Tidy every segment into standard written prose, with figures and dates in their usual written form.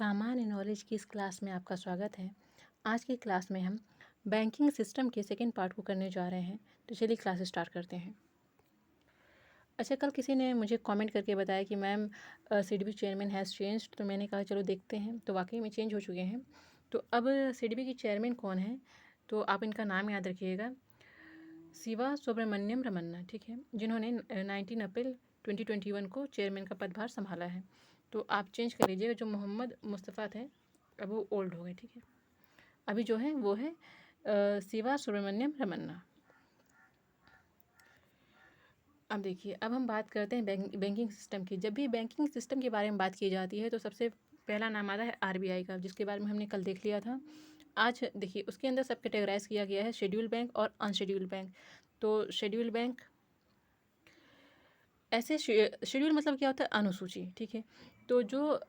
सामान्य नॉलेज की इस क्लास में आपका स्वागत है। आज की क्लास में हम बैंकिंग सिस्टम के सेकंड पार्ट को करने जा रहे हैं। तो चलिए क्लास स्टार्ट करते हैं। अच्छा, कल किसी ने मुझे कमेंट करके बताया कि ma'am CDB chairman has changed. तो मैंने कहा चलो देखते हैं। तो वाकई में चेंज हो चुके हैं। तो अब सीडीबी की चेयरमैन कौन है, तो आप इनका नाम याद रखिएगा, शिवा सुब्रमण्यम रमन्ना, ठीक है, जिन्होंने 19 अप्रैल 2021 को चेयरमैन का पदभार संभाला है। तो आप चेंज कर लीजिएगा, जो मोहम्मद मुस्तफ़ा थे अब वो ओल्ड हो गए, ठीक है। अभी जो है वो है शिवा सुब्रमण्यम रमन्ना। अब देखिए, अब हम बात करते हैं बैंकिंग सिस्टम की। जब भी बैंकिंग सिस्टम के बारे में बात की जाती है तो सबसे पहला नाम आता है आरबीआई का, जिसके बारे में हमने कल देख लिया था। आज देखिए उसके अंदर सब कैटेगराइज किया गया है, शेड्यूल बैंक और अनशेड्यूल बैंक। तो शेड्यूल बैंक ऐसे शेड्यूल मतलब क्या होता है, अनुसूची, ठीक है। तो जो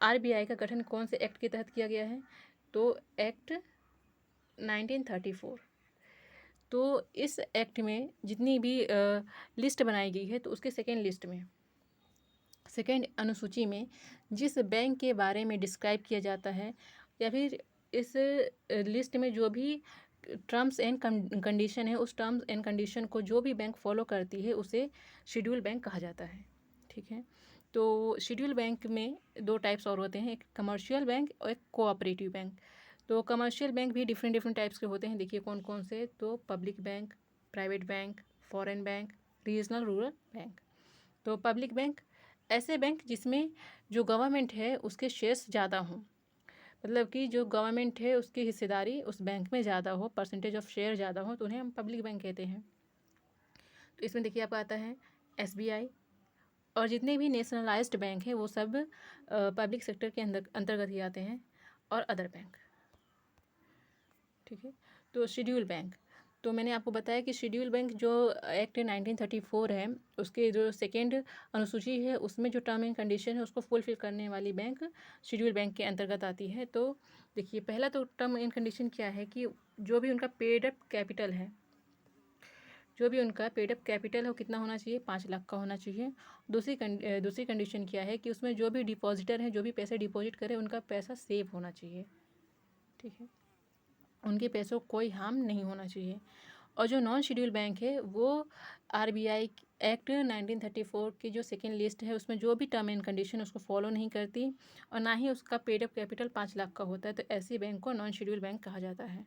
आरबीआई का गठन कौन से एक्ट के तहत किया गया है, तो एक्ट 1934। तो इस एक्ट में जितनी भी लिस्ट बनाई गई है, तो उसके सेकेंड लिस्ट में, सेकेंड अनुसूची में जिस बैंक के बारे में डिस्क्राइब किया जाता है, या फिर इस लिस्ट में जो भी टर्म्स एंड कंडीशन है, उस टर्म्स एंड कंडीशन को जो भी बैंक फॉलो करती है उसे शेड्यूल बैंक कहा जाता है, ठीक है। तो शेड्यूल बैंक में दो टाइप्स और होते हैं, एक कमर्शियल बैंक और एक कोऑपरेटिव बैंक। तो कमर्शियल बैंक भी डिफरेंट डिफरेंट टाइप्स के होते हैं। देखिए कौन कौन से, तो public bank, private bank, foreign bank, regional rural bank. तो पब्लिक बैंक ऐसे बैंक जिसमें जो गवर्नमेंट है उसके शेयर्स ज़्यादा हों, मतलब कि जो गवर्नमेंट है उसकी हिस्सेदारी उस बैंक में ज़्यादा हो, परसेंटेज ऑफ शेयर ज़्यादा हो, तो उन्हें हम पब्लिक बैंक कहते हैं। तो इसमें देखिए आपका आता है एसबीआई, और जितने भी नेशनलाइज्ड बैंक हैं वो सब पब्लिक सेक्टर के अंतर्गत ही आते हैं, और अदर बैंक, ठीक है। तो शेड्यूल बैंक, तो मैंने आपको बताया कि शेड्यूल बैंक जो एक्ट 1934 है उसके जो सेकेंड अनुसूची है उसमें जो टर्म एंड कंडीशन है उसको फुलफिल करने वाली बैंक शेड्यूल बैंक के अंतर्गत आती है। तो देखिए पहला तो टर्म एंड कंडीशन क्या है कि जो भी उनका पेड अप कैपिटल है, जो भी उनका पेड अप कैपिटल है वो कितना होना चाहिए, 5 लाख का होना चाहिए। दूसरी कंडीशन क्या है कि उसमें जो भी डिपॉजिटर हैं, जो भी पैसे डिपॉजिट करें, उनका पैसा सेफ होना चाहिए, ठीक है, उनके पैसों को कोई हार्म नहीं होना चाहिए। और जो नॉन शेड्यूल बैंक है वो आरबीआई एक्ट 1934 की जो सेकेंड लिस्ट है उसमें जो भी टर्म एंड कंडीशन उसको फॉलो नहीं करती, और ना ही उसका पेड अप कैपिटल 5 लाख का होता है, तो ऐसी बैंक को नॉन शेड्यूल बैंक कहा जाता है,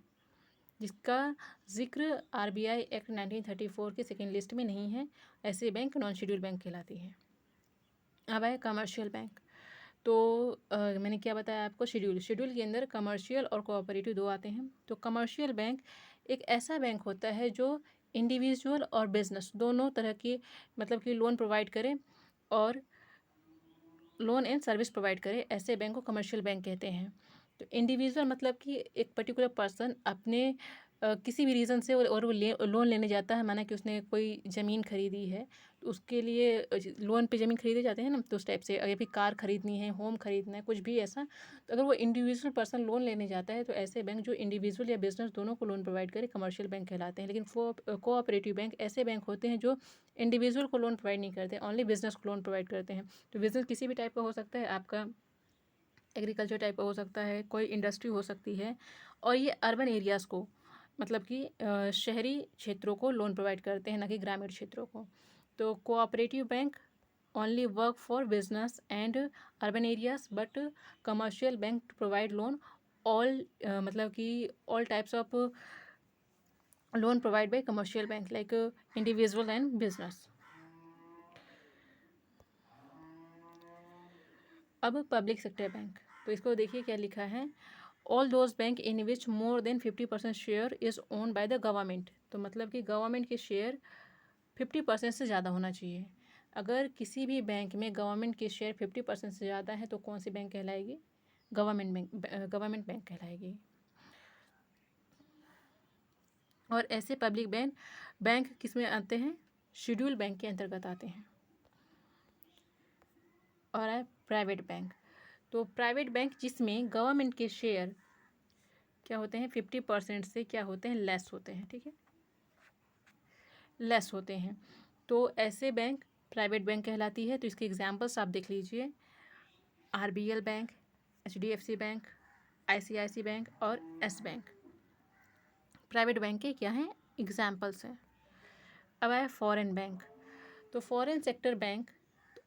जिसका जिक्र आरबीआई एक्ट 1934 की सेकेंड लिस्ट में नहीं है। ऐसे बैंक नॉन शेड्यूल बैंक कहलाती है। अब आए कमर्शियल बैंक। तो मैंने क्या बताया आपको, शेड्यूल के अंदर कमर्शियल और कोऑपरेटिव दो आते हैं। तो कमर्शियल बैंक एक ऐसा बैंक होता है जो इंडिविजुअल और बिजनेस दोनों तरह की, मतलब कि लोन प्रोवाइड करे और लोन एंड सर्विस प्रोवाइड करे, ऐसे बैंक को कमर्शियल बैंक कहते हैं। तो इंडिविजुअल मतलब कि एक पर्टिकुलर पर्सन अपने किसी भी रीज़न से और वो लोन लेने जाता है, माना कि उसने कोई ज़मीन खरीदी है तो उसके लिए लोन पे ज़मीन खरीदे जाते हैं ना, तो उस टाइप से, या फिर कार खरीदनी है, होम खरीदना है, कुछ भी ऐसा, तो अगर वो इंडिविजुअल पर्सन लोन लेने जाता है तो ऐसे बैंक जो इंडिविजुअल या बिजनेस दोनों को लोन प्रोवाइड करे कमर्शियल बैंक कहलाते हैं। लेकिन कोऑपरेटिव बैंक ऐसे बैंक होते हैं जो इंडिविजुअल को लोन प्रोवाइड नहीं करते, ओनली बिजनेस को लोन प्रोवाइड करते हैं। तो बिजनेस किसी भी टाइप का हो सकता है, आपका एग्रीकल्चर टाइप का हो सकता है, कोई इंडस्ट्री हो सकती है, और ये अर्बन एरियाज़ को, मतलब कि शहरी क्षेत्रों को लोन प्रोवाइड करते हैं, ना कि ग्रामीण क्षेत्रों को। तो cooperative bank only work for business and urban areas, but commercial bank provide loan all, मतलब कि all types of loan provide by commercial bank like individual and business. अब पब्लिक सेक्टर बैंक, तो इसको देखिए क्या लिखा है, all those bank in which more than 50% share is own by the government. तो मतलब कि गवर्नमेंट के शेयर 50% से ज़्यादा होना चाहिए। अगर किसी भी बैंक में गवर्नमेंट के शेयर 50% से ज़्यादा है तो कौन सी बैंक कहलाएगी, गवर्नमेंट बैंक कहलाएगी। और ऐसे पब्लिक बैंक किस में आते हैं, शेड्यूल बैंक के अंतर्गत आते हैं। और है प्राइवेट बैंक। तो प्राइवेट बैंक जिसमें गवर्नमेंट के शेयर क्या होते हैं, 50% से क्या होते हैं, लेस होते हैं, ठीक है, लेस होते हैं। तो ऐसे प्राइवेट बैंक कहलाती है। तो इसके एग्जांपल्स आप देख लीजिए, RBL bank, HDFC bank, ICICI bank और येस बैंक। प्राइवेट बैंक के क्या हैं, एग्जाम्पल्स हैं। अब आया फॉरेन बैंक। तो foreign sector bank,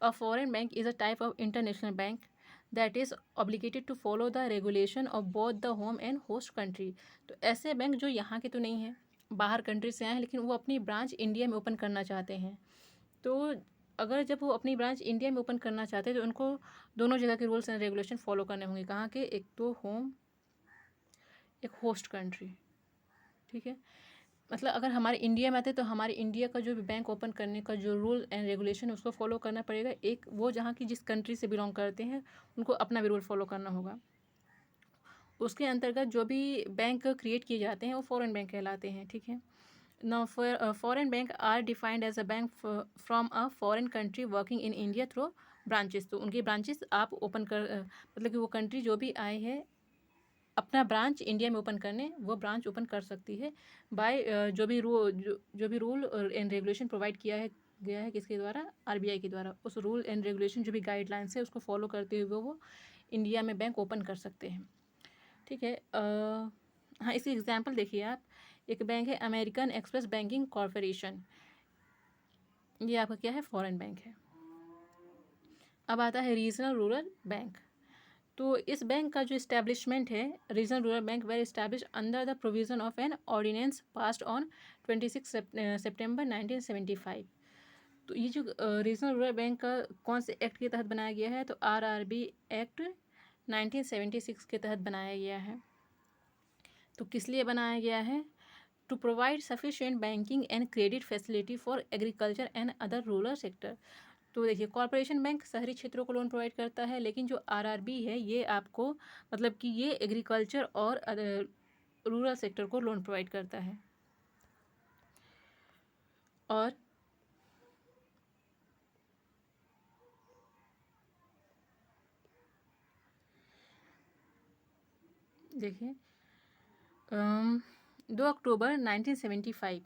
a foreign bank is a type of international bank that is obligated to follow the regulation of both the home and host country. तो ऐसे bank जो यहाँ के तो नहीं हैं, बाहर कंट्री से आए हैं, लेकिन वो अपनी ब्रांच इंडिया में ओपन करना चाहते हैं। तो अगर जब वो अपनी ब्रांच इंडिया में ओपन करना चाहते हैं तो उनको दोनों जगह के रूल्स एंड रेगुलेशन फॉलो करने होंगे। कहाँ के, एक तो होम, एक होस्ट कंट्री। ठीक है, मतलब अगर हमारे इंडिया में आते तो हमारे इंडिया का जो भी बैंक ओपन करने का जो रूल एंड रेगुलेशन है उसको फॉलो करना पड़ेगा। एक वो जहाँ की जिस कंट्री से बिलोंग करते हैं उनको अपना भी रूल फॉलो करना होगा। उसके अंतर्गत जो भी बैंक क्रिएट किए जाते हैं वो फॉरेन बैंक कहलाते हैं। ठीक है, now foreign bank are defined as a bank from a foreign country working in India through branches. तो उनकी ब्रांचेस आप ओपन कर मतलब कि वो कंट्री जो भी आए हैं अपना ब्रांच इंडिया में ओपन करने, वो ब्रांच ओपन कर सकती है बाय जो भी रूल एंड रेगुलेशन प्रोवाइड किया है गया है किसके द्वारा, RBI के द्वारा। उस रूल एंड रेगुलेशन जो भी गाइडलाइंस है उसको फॉलो करते हुए वो इंडिया में बैंक ओपन कर सकते हैं। ठीक है, हाँ इसकी एग्जांपल देखिए आप। एक बैंक है अमेरिकन एक्सप्रेस बैंकिंग कॉरपोरेशन, ये आपका क्या है, फॉरेन बैंक है। अब आता है रीजनल रूरल बैंक। तो इस बैंक का जो इस्टेब्लिशमेंट है, regional rural bank were establish under the provision of an ordinance passed on 26 September 1975। तो ये जो रीजनल रूरल बैंक का कौन से एक्ट के तहत बनाया गया है, तो RRB एक्ट 1976 के तहत बनाया गया है। तो किस लिए बनाया गया है, to provide sufficient banking and credit facility for agriculture and other rural sector. तो देखिए कॉरपोरेशन बैंक शहरी क्षेत्रों को लोन प्रोवाइड करता है, लेकिन जो RRB है ये आपको मतलब कि ये एग्रीकल्चर और रूरल सेक्टर को लोन प्रोवाइड करता है। और देखिए 2 अक्टूबर 1975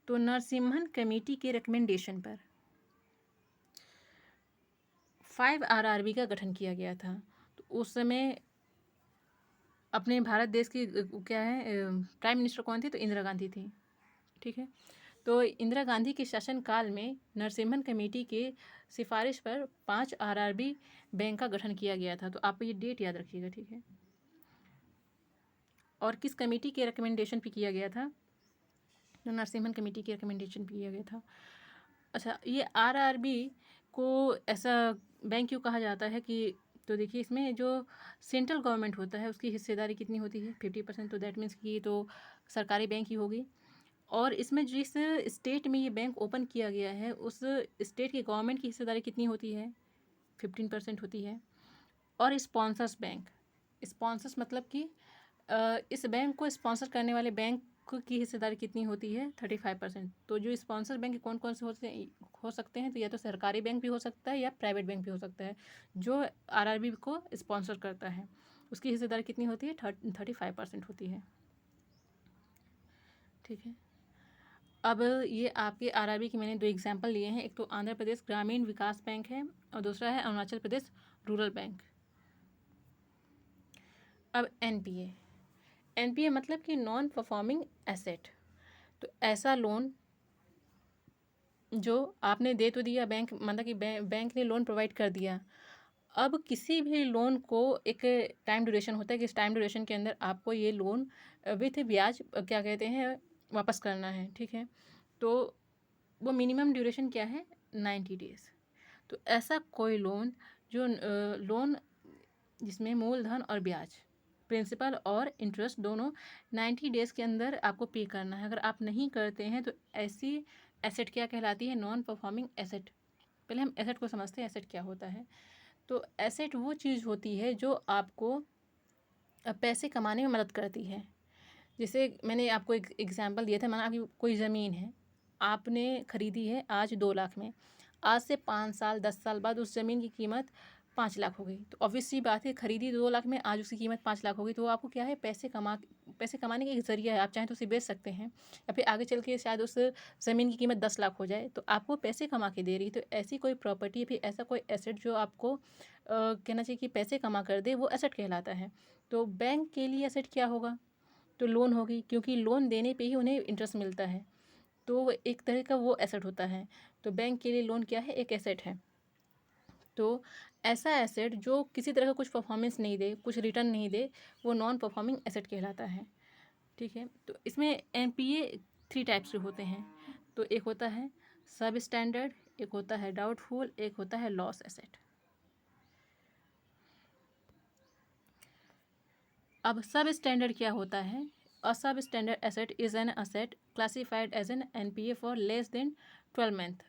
तो नरसिम्हन कमेटी के रिकमेंडेशन पर 5 RRB का गठन किया गया था। तो उस समय अपने भारत देश की क्या है प्राइम मिनिस्टर कौन थी, तो इंदिरा गांधी थी। ठीक है, तो इंदिरा गांधी के शासनकाल में नरसिम्हन कमेटी के सिफारिश पर 5 RRB बैंक का गठन किया गया था। तो आप ये डेट याद रखिएगा। ठीक है, और किस कमेटी के रिकमेंडेशन पे किया गया था, तो नरसिम्हन कमेटी के रिकमेंडेशन पे किया गया था। अच्छा, ये RRB को ऐसा बैंक क्यों कहा जाता है कि, तो देखिए इसमें जो सेंट्रल गवर्नमेंट होता है उसकी हिस्सेदारी कितनी होती है, 50%। तो दैट मीन्स कि ये तो सरकारी बैंक ही होगी। और इसमें जिस स्टेट में ये बैंक ओपन किया गया है उस स्टेट की गवर्नमेंट की हिस्सेदारी कितनी होती है, 15% होती है। और स्पॉन्सर्स बैंक, स्पॉन्सर्स मतलब कि इस बैंक को स्पॉन्सर करने वाले बैंक की हिस्सेदारी कितनी होती है, 35%। तो जो स्पॉन्सर बैंक कौन कौन से हो सकते हैं, तो या तो सरकारी बैंक भी हो सकता है या प्राइवेट बैंक भी हो सकता है। जो RRB को स्पॉन्सर करता है उसकी हिस्सेदारी कितनी होती है, 35% होती है। ठीक है, अब ये आपके RRB की मैंने 2 एग्जांपल लिए हैं, एक तो आंध्र प्रदेश ग्रामीण विकास बैंक है और दूसरा है अरुणाचल प्रदेश रूरल बैंक। अब NPA मतलब कि नॉन परफॉर्मिंग एसेट। तो ऐसा लोन जो आपने दे तो दिया, बैंक मतलब कि बैंक ने लोन प्रोवाइड कर दिया। अब किसी भी लोन को एक टाइम ड्यूरेशन होता है कि इस टाइम ड्यूरेशन के अंदर आपको ये लोन विथ ब्याज क्या कहते हैं वापस करना है। ठीक है, तो वो मिनिमम ड्यूरेशन क्या है, 90 डेज़। तो ऐसा कोई लोन जो लोन जिसमें मूलधन और ब्याज, प्रिंसिपल और इंटरेस्ट दोनों 90 डेज़ के अंदर आपको पे करना है। अगर आप नहीं करते हैं तो ऐसी एसेट क्या कहलाती है, नॉन परफॉर्मिंग एसेट। पहले हम एसेट को समझते हैं, एसेट क्या होता है। तो एसेट वो चीज़ होती है जो आपको पैसे कमाने में मदद करती है। जैसे मैंने आपको एक एग्जांपल दिया था, माना आपकी कोई ज़मीन है, आपने ख़रीदी है आज 2 लाख में। आज से 5 साल 10 साल बाद उस ज़मीन की कीमत 5 लाख हो गई, तो ऑब्वियस सी बात है खरीदी 2 लाख में, आज उसकी कीमत 5 लाख हो गई, तो आपको क्या है, पैसे कमाने का एक ज़रिया है। आप चाहें तो उसे बेच सकते हैं, या फिर आगे चल के शायद उस ज़मीन की कीमत 10 लाख हो जाए, तो आपको पैसे कमा के दे रही है। तो ऐसी कोई प्रॉपर्टी या फिर ऐसा कोई एसेट जो आपको कहना चाहिए कि पैसे कमा कर दे, वो एसेट कहलाता है। तो बैंक के लिए एसेट क्या होगा, तो लोन होगी, क्योंकि लोन देने पे ही उन्हें इंटरेस्ट मिलता है, तो वो एक तरह का वो एसेट होता है। तो बैंक के लिए लोन क्या है, एक एसेट है। तो ऐसा एसेट जो किसी तरह का कुछ परफॉर्मेंस नहीं दे, कुछ रिटर्न नहीं दे, वो नॉन परफॉर्मिंग एसेट कहलाता है। ठीक है, तो इसमें एनपीए 3 टाइप्स के होते हैं। तो एक होता है सब स्टैंडर्ड, एक होता है डाउटफुल, एक होता है लॉस एसेट। अब सब स्टैंडर्ड क्या होता है, a sub standard asset is an asset classified as an NPA for less than 12 month.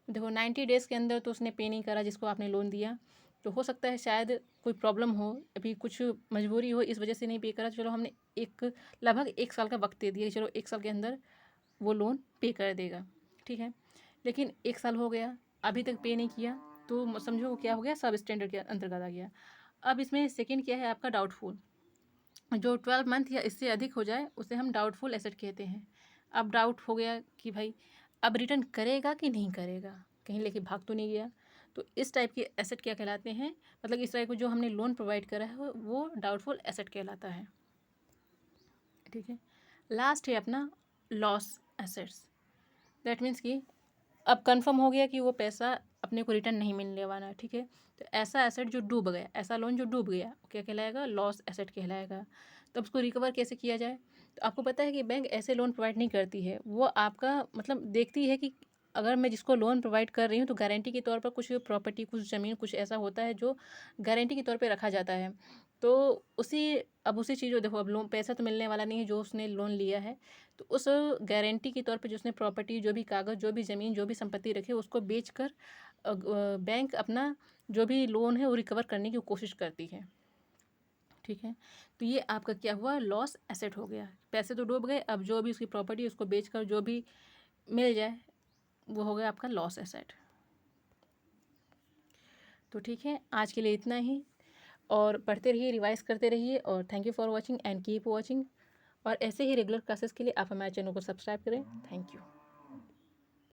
देखो 90 डेज़ के अंदर तो उसने पे नहीं करा जिसको आपने लोन दिया, तो हो सकता है शायद कोई प्रॉब्लम हो, अभी कुछ मजबूरी हो, इस वजह से नहीं पे करा, चलो हमने लगभग 1 साल का वक्त दे दिया, चलो 1 साल के अंदर वो लोन पे कर देगा। ठीक है, लेकिन 1 साल हो गया, अभी तक पे नहीं किया, तो समझो वो क्या हो गया, सब स्टैंडर्ड के अंतर्गत आ गया। अब इसमें सेकेंड क्या है आपका, डाउटफुल। जो 12 मंथ या इससे अधिक हो जाए उसे हम डाउटफुल एसेट कहते हैं। अब डाउट हो गया कि भाई अब रिटर्न करेगा कि नहीं करेगा, कहीं लेके भाग तो नहीं गया, तो इस टाइप के एसेट क्या कहलाते हैं, मतलब इस टाइप को जो हमने लोन प्रोवाइड करा है वो डाउटफुल एसेट कहलाता है। ठीक है, लास्ट है अपना लॉस एसेट्स। दैट मीन्स कि अब कंफर्म हो गया कि वो पैसा अपने को रिटर्न नहीं मिलने वाला है। ठीक है, तो ऐसा एसेट जो डूब गया, ऐसा लोन जो डूब गया, क्या कहलाएगा, लॉस एसेट कहलाएगा। तो उसको रिकवर कैसे किया जाए, तो आपको पता है कि बैंक ऐसे लोन प्रोवाइड नहीं करती है, वो आपका मतलब देखती है कि अगर मैं जिसको लोन प्रोवाइड कर रही हूँ तो गारंटी के तौर पर कुछ प्रॉपर्टी, कुछ ज़मीन, कुछ ऐसा होता है जो गारंटी के तौर पे रखा जाता है। तो उसी चीज़ को देखो, अब लोन पैसा तो मिलने वाला नहीं है जो उसने लोन लिया है, तो उस गारंटी के तौर पे जो उसने प्रॉपर्टी, जो भी कागज़, जो भी ज़मीन, जो भी संपत्ति रखी है, उसको बेचकर बैंक अपना जो भी लोन है वो रिकवर करने की कोशिश करती है। ठीक है, तो ये आपका क्या हुआ, लॉस एसेट हो गया। पैसे तो डूब गए, अब जो भी उसकी प्रॉपर्टी उसको बेचकर जो भी मिल जाए वो हो गया आपका लॉस एसेट। तो ठीक है, आज के लिए इतना ही, और पढ़ते रहिए, रिवाइज करते रहिए, और thank you for watching and keep watching. और ऐसे ही रेगुलर क्लासेस के लिए आप हमारे चैनल को सब्सक्राइब करें। Thank you.